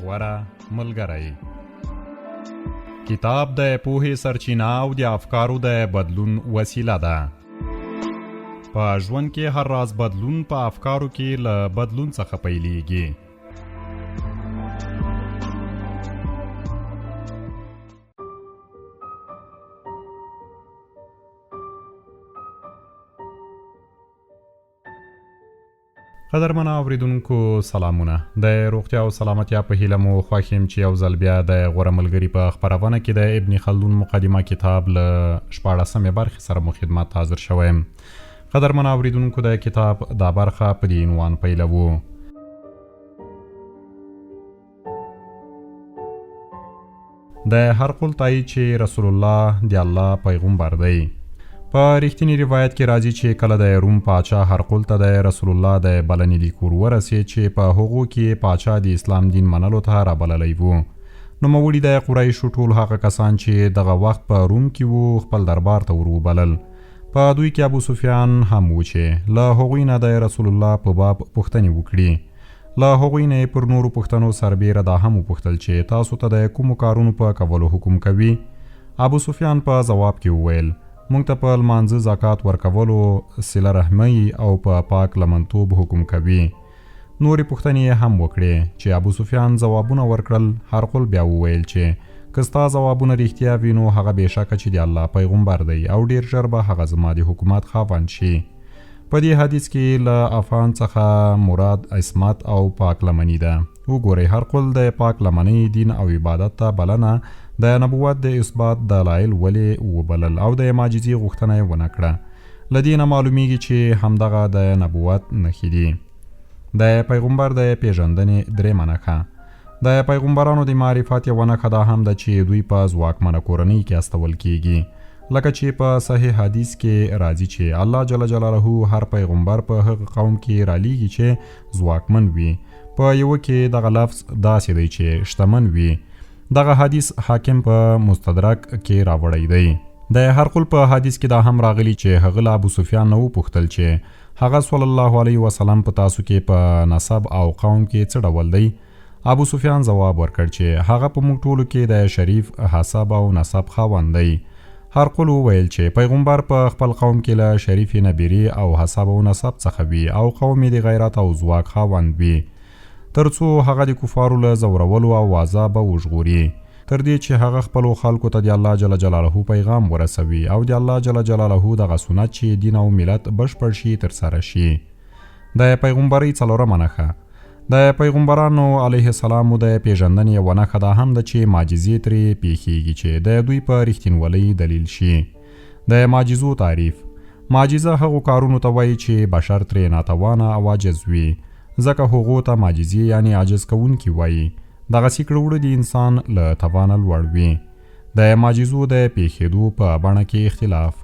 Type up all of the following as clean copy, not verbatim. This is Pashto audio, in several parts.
غوره ملګری. کتاب د پوهې سرچینه او د افکارو د بدلون وسیله ده. په ژوند کې هر راز بدلون په افکارو کې له بدلون څخه پیلېږي. قدرمنه اوریدونکو سلامونه. د روغتیا او سلامتیا په هیله مو خوښ یم چې یو ځل بیا د غوره ملګري په خپرونه کې د ابن خلدون مقدمه کتاب له 14مې برخې سره مو خدمت حاضر شوم. قدرمنه اوریدونکو د کتاب دا برخه په دې عنوان پیلوو: د هر قول تایید چې رسول الله د الله پیغمبر دی. په رښتینی روایت کې راځي چې کله د روم پاچا هرقل ته د رسول الله د بلنې لیک ورسېد چې په هغو کې پاچا د اسلام دین منلو ته رابللی و. نوموړي د قریشو ټول هغه کسان چې دغه وخت په روم کې وو خپل دربار ته وروبلل. په دوی کې ابو سفیان هم و چې له هغوی نه د رسول الله په باب پوښتنې وکړي. له هغوی نه پر نورو پوښتنو سربیره دا هم وپوښتل چې تاسو ته د کومو کارونو په کولو حکم کوي؟ ابو سفیان په ځواب کې وویل: مونږ ته په لمانځه زکات ورکولو، صله رحمۍ او په پاک لمنتوب حکم کوي. نورې پوښتنې هم وکړې چې ابو سفیان ځوابونه ورکړل. هرقل بیا وویل چې که ستا ځوابونه رښتیا وي نو هغه بېشکه چې د الله پیغمبر دی او ډیر ژر به هغه زما د حکومت خاوند شي. په دې حدیث کې له عفان څخه مراد عصمت او پاک لمنی ده. وګورئ، هرقل د پاک لمنۍ دین او عبادت ته بلنه د نبوت د اثبات دلایل ولې وبلل او د معجزې غوښتنه یې ونه کړه. له دې نه معلومیږي چې همدغه د نبوت نښې دي. د پیغمبر د پیژندنې درېیمه نښه: د پیغمبرانو د معرفت یوه نښه دا هم ده چې دوی په ځواکمنه کورنۍ کې استول کیږي، لکه چې په صحیح حدیث کې راځي چې الله جل جلاله هر پیغمبر په هغه قوم کې رالیږي چې ځواکمن وي. په یوه کې دغه لفظ داسې دی چې شتمن وي. دغه حدیث حاکم په مستدرک کې راوړی دی. د هرقل په حدیث کې دا هم راغلی چې هغه له ابو سفیان نه وپوښتل چې هغه صلی الله علیه وسلم په تاسو کې په نسب او قوم کې څه ډول دی؟ ابو سفیان ځواب ورکړ چې هغه په موږ ټولو کې د شریف حسب او نسب خاوند دی. هرقل وویل چې پیغمبر په خپل قوم کې له شریف نبیری او حسب او نسب څخه وي او قوم یې د غیرت او ځواک خاوند وي، ترڅو هغه د کفارو له ځورولو او عذابه وژغوري، تر دې چې هغه خپلو خلکو ته د الله جل جلاله پیغام ورسوي او د الله جل جلاله دغه سنت چې دین او ملت بشپړ شي ترسره شي. د پیغمبرۍ څلورمه نښه: د پیغمبرانو علیه السلام د پیژندنې یوه نښه دا هم ده چې معجزې ترې پیښیږي چې د دوی په رښتینولۍ دلیل شي. د معجزو تعریف: معجزه هغو کارونو ته وایي چې بشر ترې ناتوانه او عاجز وي، ځکه هغو ته معجزې یعنی عاجز کوونکي وایي. دغسې کړه وړه د انسان له توانه لوړ وي. د معجزو د پیښېدو په بڼه کې اختلاف: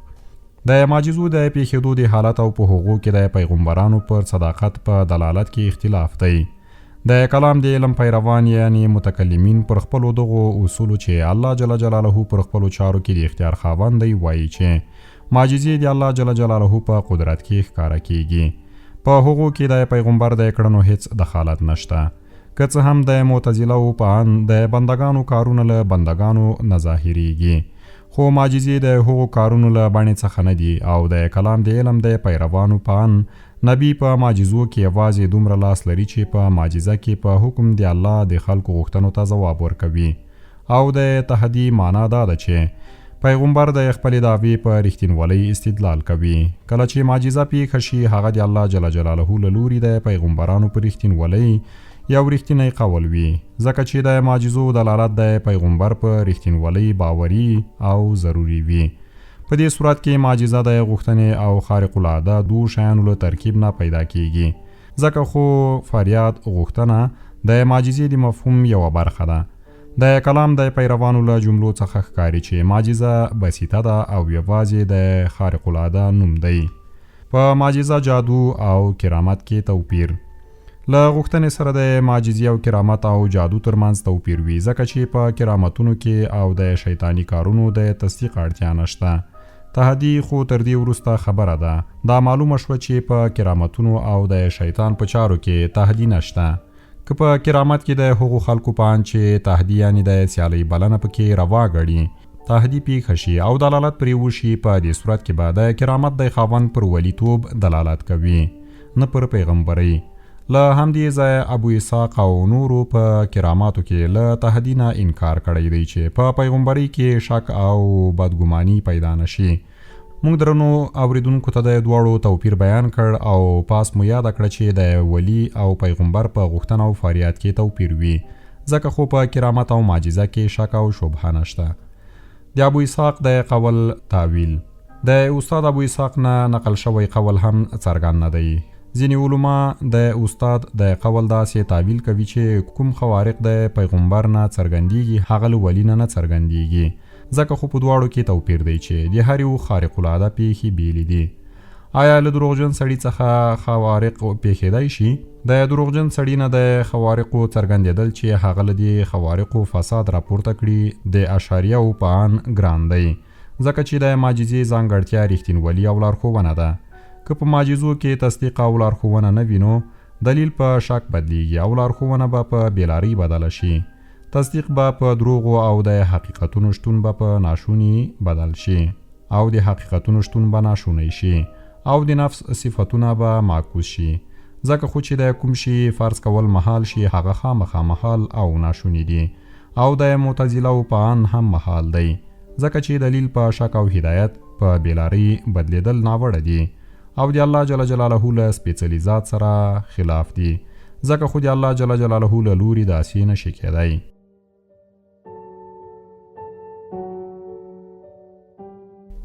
د معجزو د پیښېدو د حالت او په هغو کې د پیغمبرانو پر صداقت په دلالت کې اختلاف دی. د کلام د علم پیروان یعنی متکلمین پر خپلو دغو اصولو چې الله جل جلاله پر خپلو چارو کې د اختیار خاوند دی وایي چې معجزې د الله جل جلاله په قدرت کې ښکاره کیږي. په هغو کې د پیغمبر د کړنو هیڅ دخالت نشته. که څه هم د معتزله په ان د بندگانو کارونه له بندگانو نه ظاهریږي، خو معجزې د هغو کارونو له بڼې څخه نه دي او د کلام د علم د پیروانو په ان نبی په معجزو کې یوازې دومره لاس لري چې په معجزه کې په حکم د الله د خلکو غوښتنو ته ځواب ورکوي. او د تحدي معنا دا ده چې پیغمبر د خپلې دعوې په رښتینولۍ استدلال کوي. کله چې معجزه پیښه شي هغه د الله جل جلاله له لوري د پیغمبرانو په رښتینولۍ یو رښتینی قول وي، ځکه چې د معجزو دلالت د پیغمبر په رښتینولۍ باوري او ضروري وي. په دې صورت کې معجزه د غوښتنې او خارق العاده دوه شیانو له ترکیب نه پیدا کیږي، ځکه خو فریاد غوښتنه د معجزې د مفهوم یوه برخه ده. د کلام د پیروانو له جملو څخه ښکاري چې معجزه بسیطه ده او یوازې د خارق العاده نوم دی. په معجزه، جادو او کرامت کې توپیر: له غوښتنې سره د معجزې او کرامت او جادو ترمنځ توپیر وي، ځکه چې په کرامتونو کې او د شیطانی کارونو د تصدیق اړتیا نشته. تحدي خو تر دې وروسته خبره ده. دا معلومه شوه چې په کرامتونو او د شیطان په چارو کې تحدي نشته. که په کرامت کې د هغو خلکو په اند چې تهدي یعنې د سیالۍ بلنه پکې روا ګڼي تهدي پیښه شي او دلالت پرې وشي، په دې صورت کې به د کرامت د خاوند پر ولیتوب دلالت کوي، نه پر پیغمبرۍ. له همدې ځایه ابو اسحاق او نورو په کراماتو کې له تهدي نه انکار کړی دی چې په پیغمبرۍ کې شک او بدګماني پیدا نشي. موږ درنو اوریدونکو ته د دواړو توپیر بیان کړ او پاس مو یاد کړ چې د ولی او پیغمبر په غوښتنه او فریاد کې توپیر وي، ځکه خو په کرامت او معجزه کې شک او شبهه نشته. د ابو اسحاق د قول تعویل د استاد ابو اسحاق نه نقل شوی قول هم څرګند نه دی. ځینې علما د استاد د قول داسې تعویل کوي چې کوم خوارق د پیغمبر نه څرګندېږي هغه له ولی نه څرګندېږي، ځکه خو په دواړو کې توپیر دی چې د هر یو خارق العاده پیښې بیلې دي. آیا له دروغجن سړي څخه خوارق پیښېدای شي؟ د دروغجن سړي نه د خوارقو څرګندېدل چې هغه له دې خوارقو فساد راپورته کړي د اشاریه په ان ګران دی، ځکه چې د معجزې ځانګړتیا رښتینولي او لارښوونه ده. که په معجزو کې تصدیق او لارښوونه نه وي نو دلیل په شک بدلیږي او لارښوونه به په بېلارۍ بدله شي. تصدیق به په دروغو او د حقیقتونو شتون به په ناشونی بدل شي او د حقیقتونو شتون به ناشونی شي او د نفس صفتونه به معکوس شي، ځکه خو چې د کوم شي فرض کول محال شي هغه خامخا محال او ناشونی دي، او د معتزله په ان هم محال دی، ځکه چې دلیل په شک او هدایت په بېلارۍ بدلیدل ناوړه دي او د الله جل جلاله له سپېڅلي ذات سره خلاف دي، ځکه خو د الله جل جلاله له لوري داسې نشي کېدی.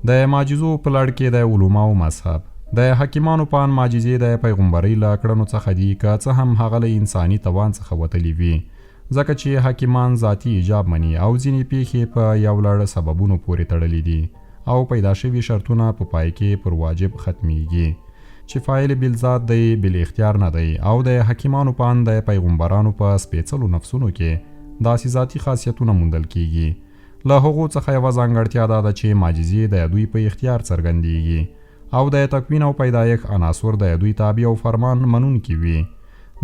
د معجزو په لړ کې د علماو مذهب د حکیمانو په ان معجزې د پیغمبرۍ له کړنو څخه دي، که څه هم هغه له انساني توان څخه وتلي وي، ځکه چې حکیمان ذاتي ایجاب مني او ځینې پیښې په یو لړ سببونو پورې تړلي دي او پیدا شوي شرطونه په پای کې پر واجب ختمیږي چې فاعل بالذات دی، بل اختیار نه دی. او د حکیمانو په ان د پیغمبرانو په سپېڅلو نفسونو کې داسې ذاتي خاصیتونه موندل کیږي. له هغو څخه یوه ځانګړتیا دا ده چې معجزې د دوی په اختیار څرګندېږي او د تکوین او پیدایښت عناصر د دوی تابع او فرمان منونکي وي.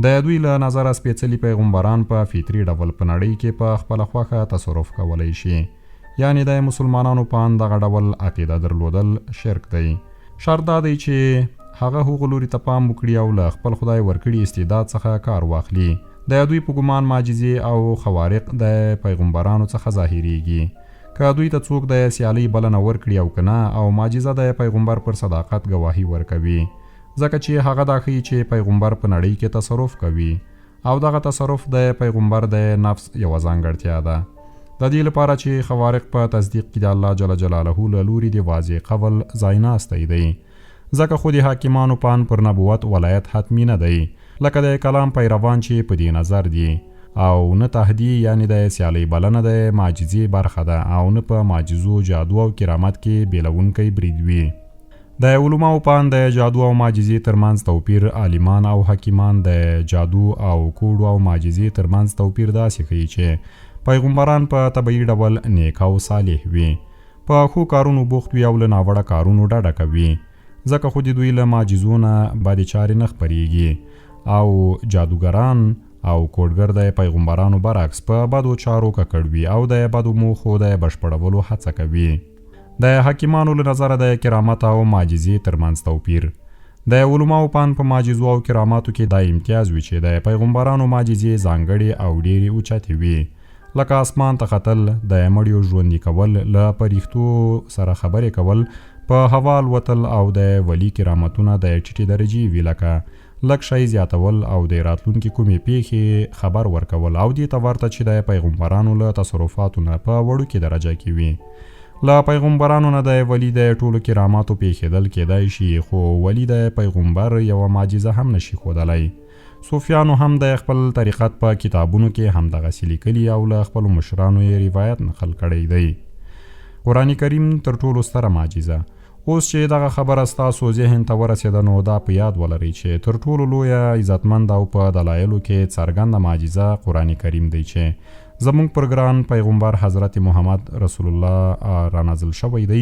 د دوی له نظره سپېڅلي پیغمبران په فطري ډول په نړۍ کې په خپله خوښه تصرف کولی شي، یعنې د مسلمانانو په ان دغه ډول عقیده درلودل شرک دی. شرط دا دی چې هغه هغو لوري ته پام وکړي او له خپل خدای ورکړي استعداد څخه کار واخلي. د دوی په ګمان معجزې او خوارق د پیغمبرانو څخه ظاهریږي، که دوی ته څوک د سیالۍ بلنه ورکړي او که نه، او معجزه د پیغمبر پر صداقت ګواهي ورکوي، ځکه چې هغه دا ښیي چې پیغمبر په نړۍ کې تصرف کوي او دغه تصرف د پیغمبر د نفس یوه ځانګړتیا ده. د دې لپاره چې خوارق په تصدیق کې د الله جل جلاله له لوري د واضح قول ځایناستی دی، ځکه خو د حاکمانو په ان پر نبوت ولایت حتمي نه دی، لکه د کلام پیروان چې په دې نظر دي، او نه تهدي یعنی د سیالۍ بلنه د معجزې برخه ده، او نه په معجزو، جادو او کرامت کې بیلونکی برید وي. د علماو په ان د جادو او معجزې ترمنځ توپیر عالمان او حکیمان د جادو او کوډو او معجزې ترمنځ توپیر داسې ښیي چې پیغمبران په طبیعي ډول نیک او صالح وي، په ښو کارونو بوخت وي او له ناوړه کارونو ډډه کوي، ځکه خو د دوی له معجزو نه بدې چارې نه خپرېږي، او جادوګران او کوډګر د پیغمبرانو برعکس په بدو چارو ککړ وي او د بدو موخو د بشپړولو هڅه کوي. د حکیمانو له نظره د کرامت او معجزې ترمنځ توپیر د علماو په ان په معجزو او کراماتو کې دا امتیاز وي چې د پیغمبرانو معجزې ځانګړې او ډېرې اوچتې وي، لکه اسمان ته ختل، د مړیو ژوندي کول، له پریښتو سره خبرې کول، په هوا الوتل، او د ولی کرامتونه د ټیټې درجې وي، لکه لږ شی زیاتول او د راتلونکي کومې پیښې خبر ورکول، او دې ته ورته چې د پیغمبرانو له تصرفاتو نه په وړوکې درجه کې وي. له پیغمبرانو نه د ولی د ټولو کراماتو پیښېدل کېدای شي، خو ولی د پیغمبر یوه معجزه هم نشي ښودلی. صوفیانو هم د خپل طریقت په کتابونو کې همدغسې لیکلي او له خپلو مشرانو یې روایت نقل کړی دی. قرآن کریم تر ټولو ستره معجزه. اوس چې دغه خبره ستاسو ذهن ته ورسېده نو دا په یاد ولرئ چې تر ټولو لویه عزتمند او په دلایلو کې څرګنده معجزه قرآن کریم دی، چې زموږ پر ګران پیغمبر حضرت محمد رسول الله را نازل شوی دی.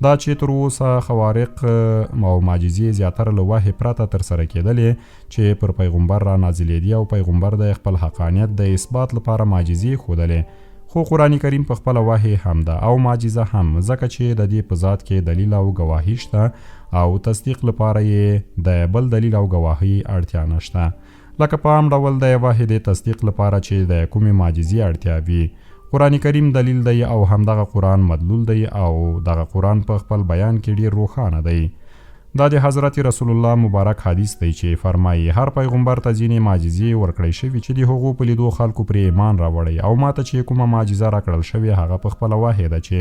دا چې تر اوسه خوارق او معجزې زیاتره له وحی پرته ترسره کېدلې چې پر پیغمبر را نازلېدي او پیغمبر د خپل حقانیت د اثبات لپاره معجزې ښودلې. خو قرآن کریم په خپله وحی هم ده او معجزه هم، ځکه چې د دې په ذات کې دلیل او ګواهي شته او تصدیق لپاره یې د بل دلیل او ګواهي اړتیا نشته. لکه په عام ډول د واحد تصدیق لپاره چې د کومې معجزې اړتیا وي. قرآن کریم دلیل دی او همدغه قرآن مدلول دی او دغه قرآن په خپل بیان کې ډیر روښانه دی. دا د حضرت رسول الله مبارک حدیث دی چې فرمایي هر پیغمبر ته ځینې معجزې ورکړی شوي چې د هغو په لیدو خلکو پرې ایمان راوړی، او ماته چې کومه معجزه راکړل شوې هغه په خپله وحی ده چې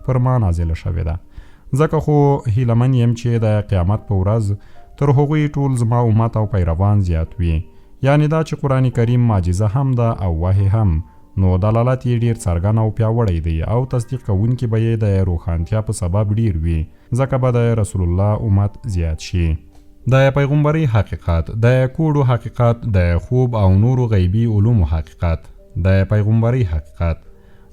پر ما نازله شوې ده. ځکه خو هیلهمن یم چې د قیامت په ورځ تر هغوی ټول زما امت او پیروان زیات وي. یعنی دا چې قرآن کریم معجزه هم ده او وحی هم، نو دلالت یې ډیر څرګند او پیاوړی دی او تصدیق کوونکي به یې د روښانتیا په سبب ډیر وي، ځکه به د رسول الله امت زیات شي. د پیغمبري حقیقت، د کوډو حقیقت، د خوب او نورو غیبی علومو حقیقت. د پیغمبري حقیقت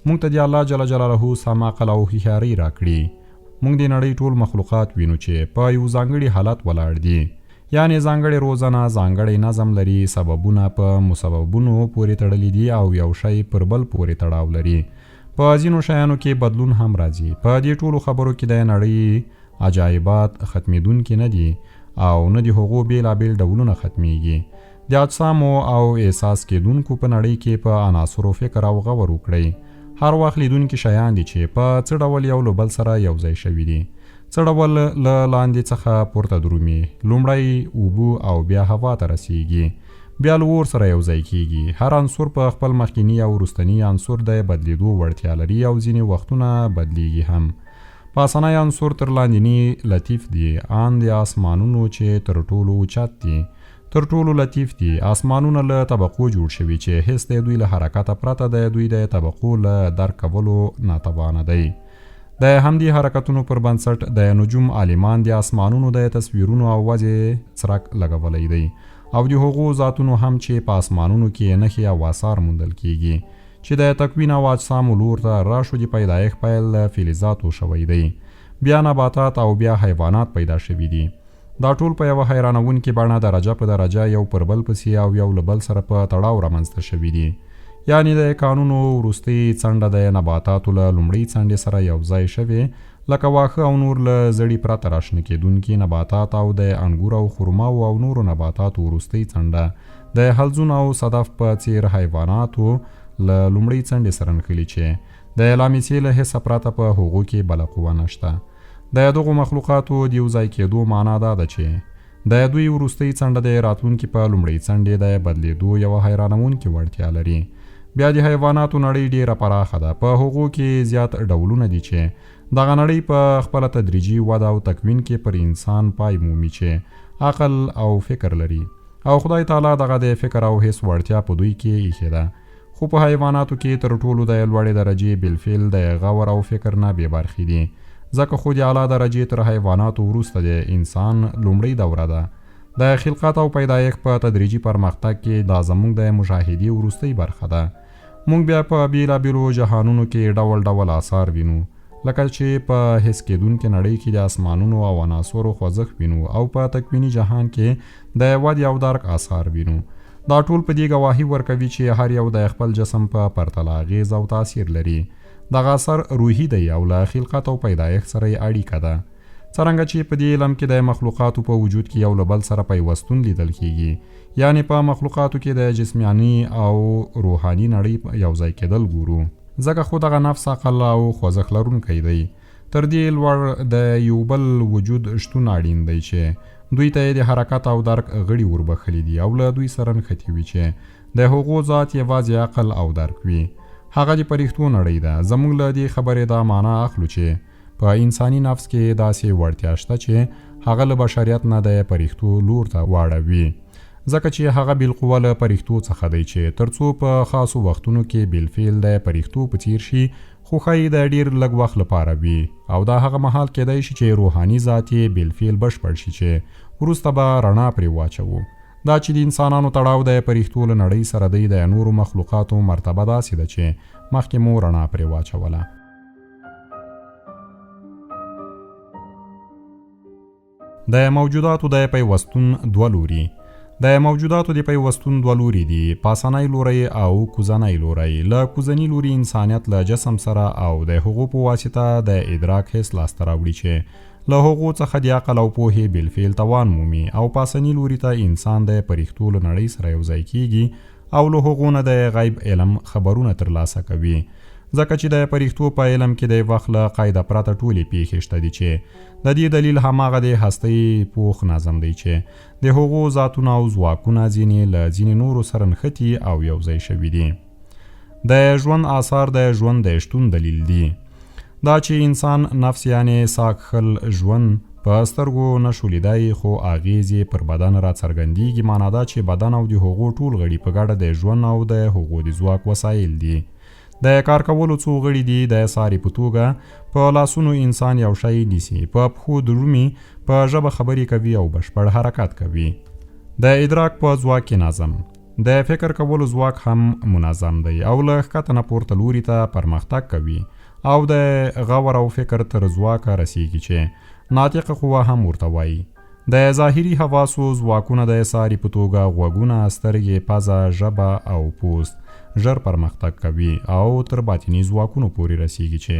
مونږ ته د الله جل جلاله سم عقل او هوښیاري راکړي. مونږ د نړۍ ټول مخلوقات وینو چې په یو ځانګړي حالت ولاړ دي، یعنی ځانګړې روزنه ځانګړی نظم لري، سببونه په مسببونو پورې تړلي دي او یو شی پر بل پورې تړاو لري. په ځینو شیانو کې بدلون هم راځي. په دې ټولو خبرو کې د نړۍ عجایبات ختمېدونکي نه دي او نه د هغو بېلابېل ډولونه ختمیږي. د اجسامو او احساس کېدونکو په نړۍ کې په عناصرو فکر او غور وکړئ. هر وخت لیدونکي شیان دي چې په څه ډول یو له بل سره یو ځای شوي دي. څه ډول له لاندې څخه پورته درومي، لومړی اوبو او بیا هوا ته رسیږي، بیا له اور سره یو ځای کیږي. هر عنصر په خپل مخکینی او وروستنی عنصر د بدلیدو وړتیا لري او ځینې وختونه بدلیږي هم. پاسنی عنصر تر لاندینی لطیف دی، ان د آسمانونو چې تر ټولو اوچت دي تر ټولو لطیف دي. آسمانونه له طبقو جوړ شوي چې هیڅ د دوی له حرکته پرته د دوی د طبقو له درک کولو ناتوانه دی. د همدې حرکتونو پر بنسټ د نجوم عالمان د آسمانونو د تصویرونو او وجې څرک لګولی دی او د هغو ذاتونو هم چې په آسمانونو کې نښې او آثار موندل کیږي چې د تکوین او اجسامو لور ته راشو د پیدایښت پیل له فلزاتو شوی دی، بیا نباتات او بیا حیوانات پیدا شوي دي. دا ټول په یوه حیرانونکې بڼه درجه په درجه یو پر بل پسې او یو له بل سره په تړاو رامنځته شوي دي. یعنی د کانونو وروستۍ څنډه د نباتاتو له لومړۍ څنډې سره یو ځای شوې، لکه واښه او نور له زړي پرته راشنه کېدونکي نباتات او د انګور او خرماو او نورو نباتاتو وروستۍ څنډه د حلزون او صدف په څیر حیواناتو له لومړۍ څنډې سره نښلي چې د لامسې له حسه پرته په هغو کې بله قوه نشته. د دغو مخلوقاتو د یو ځای کېدو معنا دا ده چې د دوی وروستۍ څنډه د راتلونکي په لومړۍ څنډې د بدلېدو یوه حیرانونکې وړتیا لري. بیا د حیواناتو نړۍ ډیره پراخه ده، په هغو کې زیات ډولونه دي چې دغه نړۍ په خپله تدریجي وده او تکوین کې پر انسان پای مومي چې عقل او فکر لري او خدای تعالی دغه د فکر او حس وړتیا په دوی کې ایښې ده. خو په حیواناتو کې تر ټولو د لوړې درجې بالفعل د غور او فکر نه بې برخې دي، ځکه خو د اعلی درجې تر حیواناتو وروسته د انسان لومړۍ دوره ده. د خلقت او پیدایښت په تدریجي پرمختګ کې دا زموږ د مشاهدې وروستۍ برخه ده. مونږ بیا په بیلابیلو جهانونو کې ډول ډول آثار وینو، لکه چې په حس کېدونکې نړۍ کې د آسمانونو او عناصرو خوځښت وینو او په تکویني جهان کې د ودې او درک آثار وینو. دا ټول په دې ګواهي ورکوي چې هر یو د خپل جسم په پرتله اغیز او تاثیر لري. دغه اثر روحي دی او له خلقت او پیدایښت سره یې اړیکه ده. څرنګه چې په دې علم کې د مخلوقاتو په وجود کې یو له بل سره پیوستون لیدل کیږي، یعنی په مخلوقاتو کې د جسمانی او روحاني نړۍ یو ځای کېدل ګورو، ځکه خو دغه نفس عقل او خوځښت لرونکی دی. تر دې لوړ د یو بل وجود شتون اړین دی چې دوی ته د حرکت او درک غړي وربخلي دي او له دوی سره نښتي وي چې د هغو ذات یوازې عقل او درک وي. هغه د پرښتو نړۍ ده. زموږ له دې خبرې دا معنا اخلو چې په انساني نفس کې داسې وړتیا شته چې هغه له بشریت نه د پرښتو لور ته واړوي، ځکه چې هغه بالقوه له پرښتو څخه دی چې ترڅو په خاصو وختونو کې بالفعل د پرښتو په څیر شي، خو ښایي د ډیر لږ وخت لپاره وي او دا هغه مهال کېدای شي چې روحاني ذات یې بالفعل بشپړ شي چې وروسته به رڼا پرې واچوو. دا چې د انسانانو تړاو د پرښتو له نړۍ سره دی د نورو مخلوقاتو مرتبه داسې ده چې مخکې مو رڼا پرې واچوله. د موجوداتو د پیوستون دوه لوري. د موجوداتو د پیوستون دوه لوري دي، پاسنی لوری او کوزنی لوری. له کوزنی لوري انسانیت له جسم سره او د هغو په واسطه د ادراک حس لاسته راوړي چې له هغو څخه د عقل او پوهې بالفعل توان مومي، او پاسنی لوري ته انسان د پرښتو له نړۍ سره یوځای کیږي او له هغو نه د غیب علم خبرونه ترلاسه کوي. ځکه چې د پرښتو په علم کې د وخت له قاعده پرته ټولې پیښې شته دي چې د دې دلیل هماغه د هستۍ پوخ نظم دی چې د هغو ذاتونه او ځواکونه ځینې له ځینې نورو سره نښتي او یوځای شوي دي. د ژوند آثار د ژوند د شتون دلیل دي. دا چې انسان نفس یعنی ساکخل ژوند په سترګو نشو لیدای خو اغیز پر بدن را څرګندېږي، معنا دا چې بدن او د هغو ټول غړي په ګډه د ژوند او د هغو د ځواک وسایل دي. د کار کولو څو غړي دي. د څاری په توګه په لاسونو انسان یو شی نیسي، په پښو درومي، په ژبه خبرې کوي او بشپړ حرکت کوي. د ادراک په ځواک کې نظم. د فکر کولو ځواک هم منظم دی او له ښکته نه پورته لوري ته پرمختګ کوي او د غور او فکر تر ځواکه رسیږي چې ناطقه قوه هم ورته وایي. د ظاهري حواسو ځواکونه د څاری په توګه غوږونه، سترګې، پزه، ژبه او پوست ژر پرمختګ کوي او تر باطني ځواکونو پورې رسیږي چې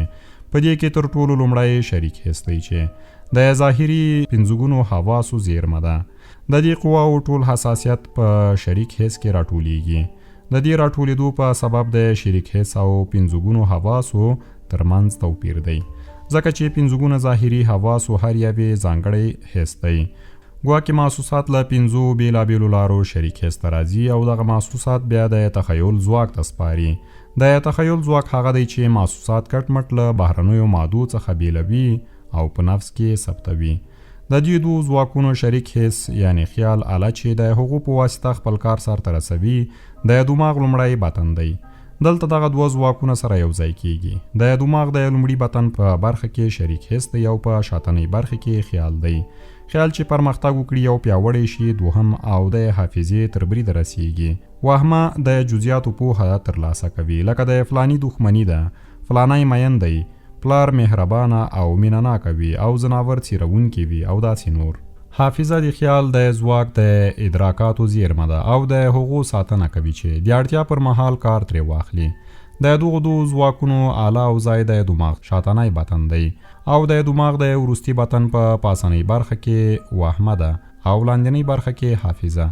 په دې کې تر ټولو لومړی شریک حس دی چې د ظاهري پنځګونو حواسو زیرمه ده. د دې قواو ټول حساسیت په شریک حس کې راټولیږي. د دې راټولیدو په سبب د شریک حس او پنځګونو حواسو ترمنځ توپیر دی، ځکه چې پنځګونه ظاهري حواسو هر یوې ځانګړی حس دی. ګواکې محسوسات له پنځو بېلابېلو لارو شریک حس ته راځي او دغه محسوسات بیا د تخیل ځواک ته سپاري. د تخیل ځواک هغه دی چې محسوسات کټ مټ له بهرنیو مادو څخه بیلوي او په نفس کې ثبتوي. د دې دوه ځواکونو شریک حس یعنی خیال آله چې د هغو په واسطه خپل کار سرته رسوي د دماغ لومړی بطن دی. دلته دغه دوه ځواکونه سره یوځای کیږي. د دماغ د لومړي بطن په برخه کې شریک حس دی او په شاتنۍ برخه کې خیال دی. خیال چې پرمختګ وکړي او پیاوړی شي دوهم او د حافظې تر برید رسیږي. وهمه د جزئیاتو پوهه ترلاسه کوي، لکه د فلانی دښمني ده، فلانی مین دی، پلار مهربانه او مینناکه وي او زناور څیرونکي وي او داسې نور. حافظه د خیال د ځواک د ادراکاتو زیرمه ده او د هغو ساتنه کوي چې د اړتیا پر مهال کار ترې واخلي. د دغو دوه ځواکونو اعلی او ځای د دماغ شاتنی بطن دی او د دماغ د وروستي بطن په پاسنۍ برخه کې وهمه ده او لاندنۍ برخه کې حافظه.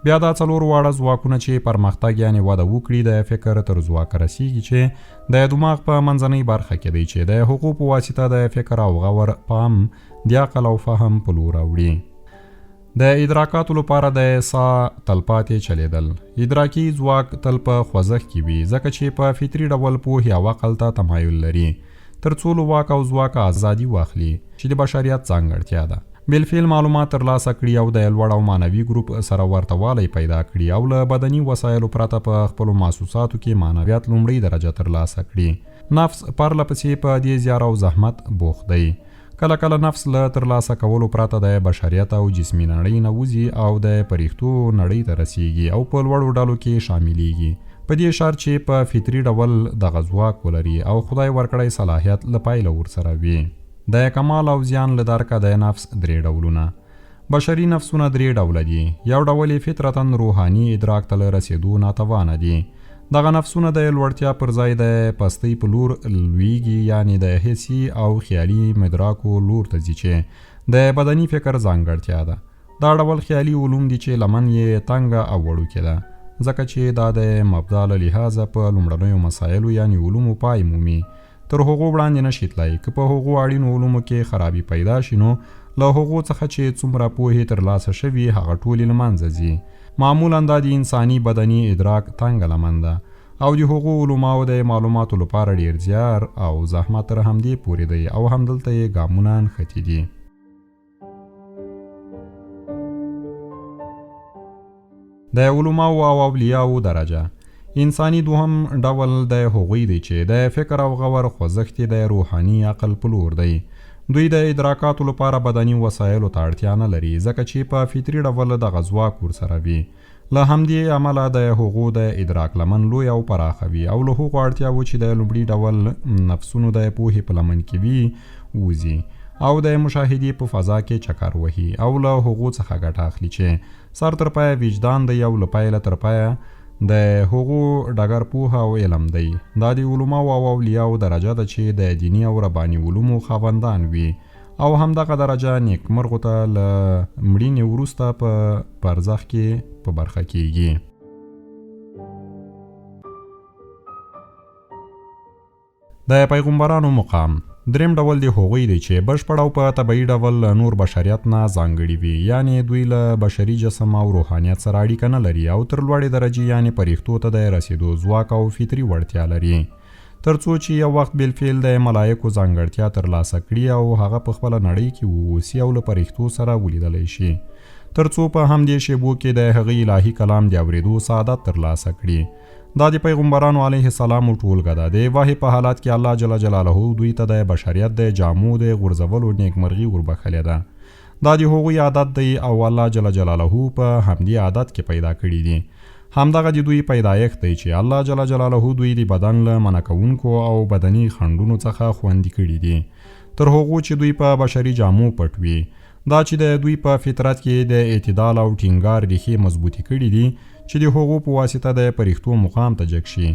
بیا دا څلور واړه ځواکونه چې پرمختګ یعنی وده وکړي د فکر تر ځواک رسیږي چې د دماغ په منځنۍ برخه کې دی چې د هغو په واسطه د فکر او غور پام د عقل او فهم په لور راوړي. د ادراکاتو لپاره د سا تلپاتې چلیدل. ادراکي ځواک تل په خوځښت کې وي ځکه چې په فطري ډول پوهې او عقل ته تمایل لري تر څو له واک او ځواک ازادي واخلي چې د بشریت ځانګړتیا ده. بالفعل معلومات ترلاسه کړي او د لوړ او معنوي ګروپ سره ورته والی پیدا کړي او له بدني وسایلو پرته په خپلو محسوساتو کې معنویت لومړۍ درجه ترلاسه کړي. نفس پرله پسې په دې زیار او زحمت بوخت دی. کله کله نفس له ترلاسه کولو پرته د بشریت او جسمي نړۍ نه وځي او د پرښتو نړۍ ته رسیږي او په لوړو ډلو کې شاملیږي، په دې شرط چې په فطري ډول دغه ځواک ولري او خدای ورکړی صلاحیت له پایله ورسره وي. د کمال او زیان له درکه د نفس درې ډولونه. بشري نفسونه درې ډوله دي. یو ډول یې فطرتاً روحاني ادراک ته له رسېدو ناتوانه دي. دغه نفسونه د لوړتیا پر ځای د پستۍ په لور لویږي، یعنی د حسي او خیالي مدراکو لور ته ځي چې د بدني فکر ځانګړتیا ده. دا ډول خیالي علوم دي چې لمن یې تنګه او وړوکې ده ځکه چې دا د مبدا له لحاظه په لومړنیو مسایلو یعنی علومو پای مومي. تر هغو وړاندې نشي تللی. که په هغو اړینو علومو کې خرابي پیدا شي نو له هغو څخه چې څومره پوهې ترلاسه شوي هغه ټولې له منځه ځي. معمولا دا د انساني بدني ادراک تنګه لمن ده او د هغو علوماو د معلوماتو لپاره ډیر زیار او زحمت تر همدې پورې دی او همدلته یې ګامونه نښتي دي. د علوماو او اولیاو درجه. انساني دوهم ډول د هغوی دی چې د فکر او غور خوځښت د روحاني عقل په لور دی. دوی د ادراکاتو لپاره بدني وسایلو ته اړتیا نه لري ځکه چې په فطري ډول دغه ځواک ورسره وي. له همدې عمله د هغو د ادراک لمن لوی او پراخه وي او له هغو اړتیاوو چې د لومړي ډول نفسونو د پوهې په لمن کې وي وځي او د مشاهدې په فضا کې چکر وهي او له هغو څخه ګټه اخلي چې سر تر پایه وجدان دی او له پیله تر پایه د هغو ډګر پوهه او علم دی. دا د علماو او اولیاو درجه ده چې د دیني او رباني علومو خاوندان وي او همدغه درجه نیکمرغو ته له مړینې وروسته په برزخ کې په برخه کېږي. د پیغمبرانو مقام دریم ډول دی هغوی دی چې بشپړ او په طبیعي ډول نور بشریت نه ځانګړي وي، یعنی دوی له بشري جسم او روحانیت سره اړیکه نه لري او تر لوړې درجې یعنی پرښتو ته د رسیدو ځواک او فطري وړتیا لري ترڅو چې یو وخت بالفعل د ملایکو ځانګړتیا ترلاسه کړي او هغه په خپله نړۍ کې واوسي او له پرښتو سره ولیدلی شي ترڅو په همدې شیبو کې د هغه الهي کلام د اورېدو سعادت ترلاسه کړي. دا د پیغمبرانو علیه السلام ټولګه ده. د وحی په حالات کې الله جل جلاله دوی ته د بشریت د جامو د غورځولو نیکمرغي وربخلې ده. دا د هغوی عادت دی او الله جل جلاله په همدې عادت کې پیدا کړي دي. همدغه د دوی پیدایښت دی چې الله جل جلاله دوی د بدن له منع کوونکو او بدني خنډونو څخه خوندي کړي دي تر هغو چې دوی په بشري جامو پټ وي. دا چې د دوی په فطرت کې د اعتدال او ټینګار ریښې مضبوطې کړي دي چې د هغو په واسطه د پرښتو مقام ته جګ شي.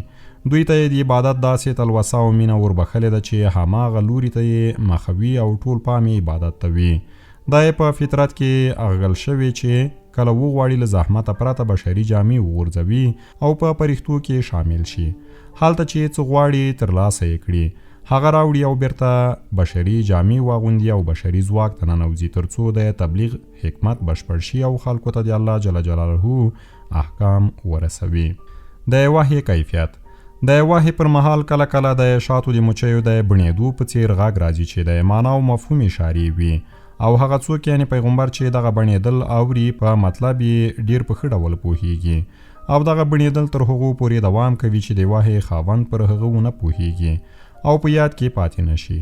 دوی ته د عبادت داسې تلوسه او مینه وربخلې ده چې هماغه لوري ته یې مخوي او ټول پام یې عبادت ته وي. دا یې په فطرت کې اغل شوی چې کله وغواړي له زحمته پرته بشري جامې وغورځوي او په پرښتو کې شامل شي. هلته چې څه غواړي ترلاسه یې کړي هغه راوړي او بیرته بشري جامې واغوندي او بشري ځواک ته ننوځي ترڅو د تبلیغ حکمت بشپړ شي او خلکو ته د الله جل جلاله احکام ورسوي. د وحی کیفیت د وحی پر مهال کله کله د شاتو د مچیو د بڼېدو په څیر غږ راځي چې د معنا او مفهوم اشارې وي او هغه څوک یعنی پیغمبر چې دغه بڼېدل اوري په مطلب یې ډیر په ښه ډول پوهیږي او دغه بڼېدل تر هغو پورې دوام کوي چې د وحی خاوند پر هغه ونه پوهیږي او په یاد کې پاتې نشي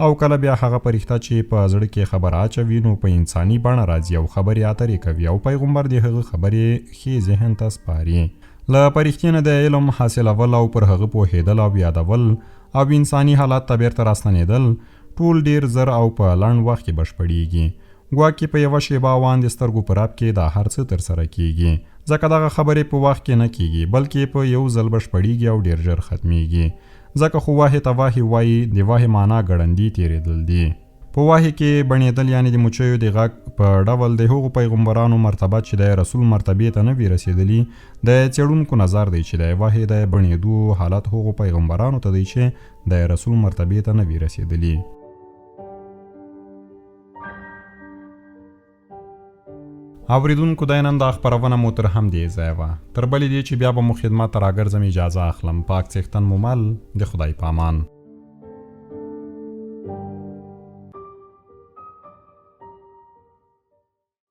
او کله بیا هغه پرښتہ چې په زړه کې خبر اچوي نو په انساني بڼه راځي او خبرې اترې کوي او پیغمبر د هغه خبرې ښې ذهن ته سپاري. له پرښتې نه د علم حاصلول او پر هغه پوهېدل او یادول او انساني حالات ته بیرته راستنېدل ټول ډیر زر او په لنډ وخت کې بشپړیږي. ګواکې په یوه شیبه وان د سترګو په رپ کې دا هر څه ترسره کیږي ځکه دغه خبرې په وخت کې نه کیږي بلکې په یو ځل بشپړیږي او ډیر ژر ختمیږي. ځکه خو واحد ته واحد وایي د واحد معنا ګړندي تیرېدل دي. په واحد کې بڼېدل یعنی د مچیو د غږ په ډول د هغو پیغمبرانو مرتبه چې د رسول مرتبې ته نه وي رسېدلي د څېړونکو نظر دی چې د واحد د بڼېدو حالت هغو پیغمبرانو ته دی چې د رسول مرتبې ته نه وي رسېدلي. اوریدونکو د نن د خپرونه مو تر همدې ځایه وه. تر بلې دې چې بیا به مو خدمت ته راګرځم اجازه اخلم. پاک څښتن مو مل د خدای په امان.